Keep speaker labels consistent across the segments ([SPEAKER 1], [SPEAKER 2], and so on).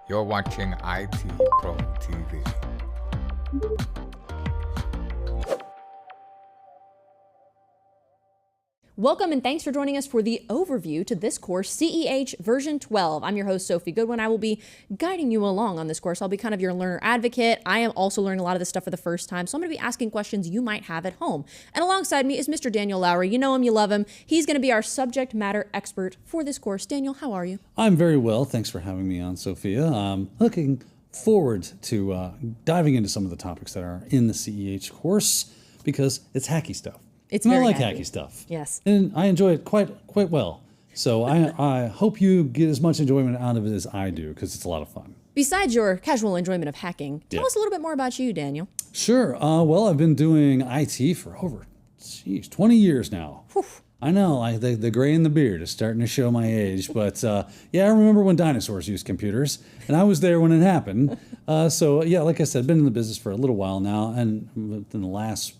[SPEAKER 1] You're watching IT Pro TV.
[SPEAKER 2] Welcome and thanks for joining us for the overview to this course, CEH version 12. I'm your host, Sophie Goodwin. I will be guiding you along on this course. I'll be kind of your learner advocate. I am also learning a lot of this stuff for the first time, so I'm going to be asking questions you might have at home. And alongside me is Mr. Daniel Lowry. You know him, you love him. He's going to be our subject matter expert for this course. Daniel, how are you?
[SPEAKER 3] I'm very well. Thanks for having me on, Sophia. I'm looking forward to diving into some of the topics that are in the CEH course because it's hacky stuff.
[SPEAKER 2] It's
[SPEAKER 3] and
[SPEAKER 2] very
[SPEAKER 3] I like
[SPEAKER 2] hacky.
[SPEAKER 3] hacky stuff.
[SPEAKER 2] Yes.
[SPEAKER 3] And I enjoy it quite well. So I hope you get as much enjoyment out of it as I do because it's a lot of fun.
[SPEAKER 2] Besides your casual enjoyment of hacking, tell us a little bit more about you, Daniel.
[SPEAKER 3] Sure. Well, I've been doing IT for over 20 years now.
[SPEAKER 2] Whew.
[SPEAKER 3] I know, the gray in the beard is starting to show my age, but yeah, I remember when dinosaurs used computers, and I was there when it happened. So yeah, like I said, been in the business for a little while now, and in the last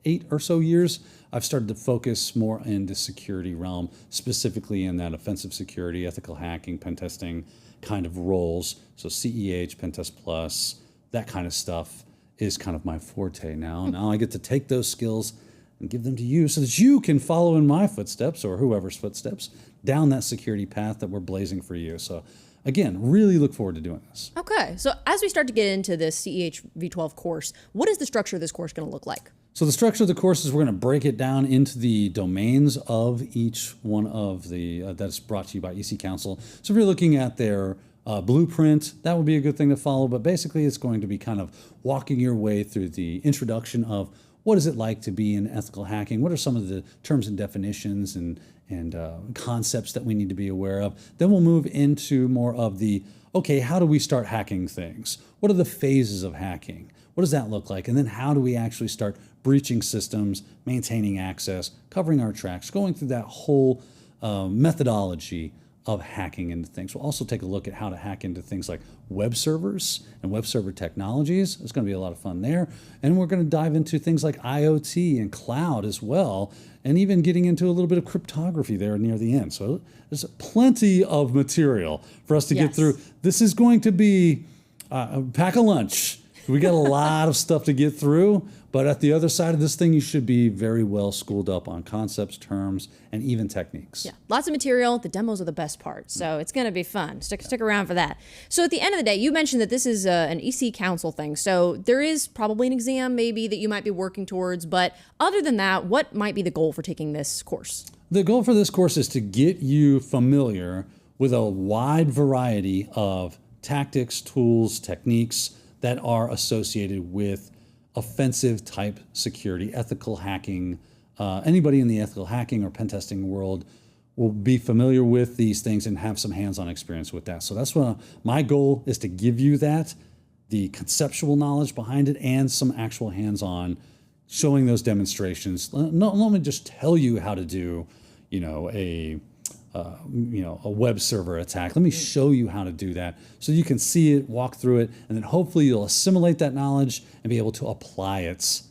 [SPEAKER 3] 8 or so years, I've started to focus more in the security realm, specifically in that offensive security, ethical hacking, pen testing kind of roles. So CEH, Pentest Plus, that kind of stuff is kind of my forte now. Now I get to take those skills and give them to you so that you can follow in my footsteps or whoever's footsteps down that security path that we're blazing for you. So again, really look forward to doing this.
[SPEAKER 2] Okay, so as we start to get into this CEH V12 course, what is the structure of this course going to look like?
[SPEAKER 3] So the structure of the course is we're going to break it down into the domains of each one of the, that's brought to you by EC Council. So if you're looking at their blueprint, that would be a good thing to follow. But basically, it's going to be kind of walking your way through the introduction of what is it like to be in ethical hacking? What are some of the terms and definitions and concepts that we need to be aware of? Then we'll move into more of the, okay, how do we start hacking things? What are the phases of hacking? What does that look like? And then how do we actually start breaching systems, maintaining access, covering our tracks, going through that whole methodology of hacking into things. We'll also take a look at how to hack into things like web servers and web server technologies. It's going to be a lot of fun there. And we're going to dive into things like IoT and cloud as well, and even getting into a little bit of cryptography there near the end. So there's plenty of material for us to get through. This is going to be a pack a lunch. We got a lot of stuff to get through, but at the other side of this thing, you should be very well schooled up on concepts, terms, and even techniques.
[SPEAKER 2] Yeah, lots of material. The demos are the best part, so it's going to be fun. Stick around for that. So at the end of the day, you mentioned that this is an EC Council thing, so there is probably an exam maybe that you might be working towards, but other than that, what might be the goal for taking this course?
[SPEAKER 3] The goal for this course is to get you familiar with a wide variety of tactics, tools, techniques that are associated with offensive type security, ethical hacking. Anybody in the ethical hacking or pen testing world will be familiar with these things and have some hands-on experience with that. So that's what my goal is, to give you that, the conceptual knowledge behind it and some actual hands-on, showing those demonstrations. Not let me just tell you how to do, a web server attack. Let me show you how to do that so you can see it, walk through it, and then hopefully you'll assimilate that knowledge and be able to apply it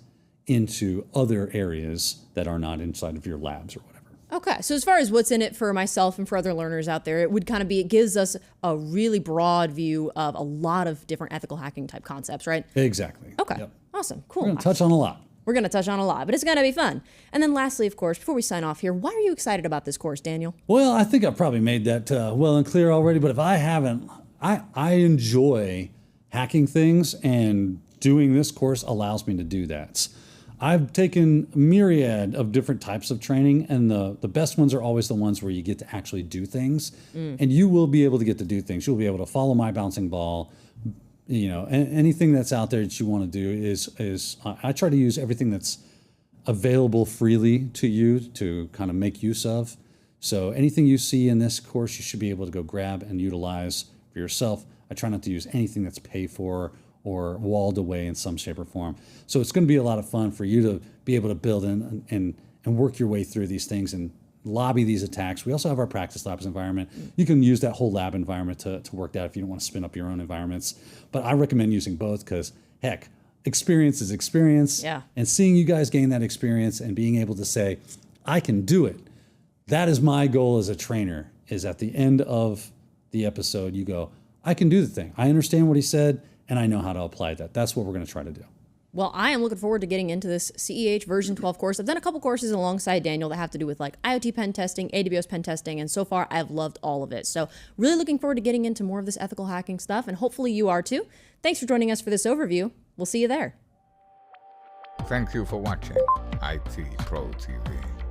[SPEAKER 3] into other areas that are not inside of your labs or whatever.
[SPEAKER 2] Okay, so as far as what's in it for myself and for other learners out there, it would kind of be, it gives us a really broad view of a lot of different ethical hacking type concepts, right?
[SPEAKER 3] Exactly.
[SPEAKER 2] Okay,
[SPEAKER 3] Yep.
[SPEAKER 2] Awesome, cool.
[SPEAKER 3] We're going to touch on a lot.
[SPEAKER 2] We're going to touch on a lot, but it's going to be fun. And then lastly, of course, before we sign off here, why are you excited about this course, Daniel?
[SPEAKER 3] Well, I think I've probably made that well and clear already, but if I haven't, I enjoy hacking things, and doing this course allows me to do that. I've taken a myriad of different types of training, and the best ones are always the ones where you get to actually do things, and you will be able to get to do things. You'll be able to follow my bouncing ball. Anything that's out there that you want to do is I try to use everything that's available freely to you to kind of make use of. So anything you see in this course, you should be able to go grab and utilize for yourself. I try not to use anything that's paid for or walled away in some shape or form. So it's going to be a lot of fun for you to be able to build in and work your way through these things and lobby these attacks. We also have our practice labs environment. You can use that whole lab environment to work that if you don't want to spin up your own environments. But I recommend using both because, heck, experience is experience.
[SPEAKER 2] Yeah.
[SPEAKER 3] And seeing you guys gain that experience and being able to say, I can do it. That is my goal as a trainer, is at the end of the episode, you go, I can do the thing. I understand what he said, and I know how to apply that. That's what we're going to try to do.
[SPEAKER 2] Well, I am looking forward to getting into this CEH version 12 course. I've done a couple courses alongside Daniel that have to do with like IoT pen testing, AWS pen testing, and so far I've loved all of it. So really looking forward to getting into more of this ethical hacking stuff, and hopefully you are too. Thanks for joining us for this overview. We'll see you there.
[SPEAKER 1] Thank you for watching IT Pro TV.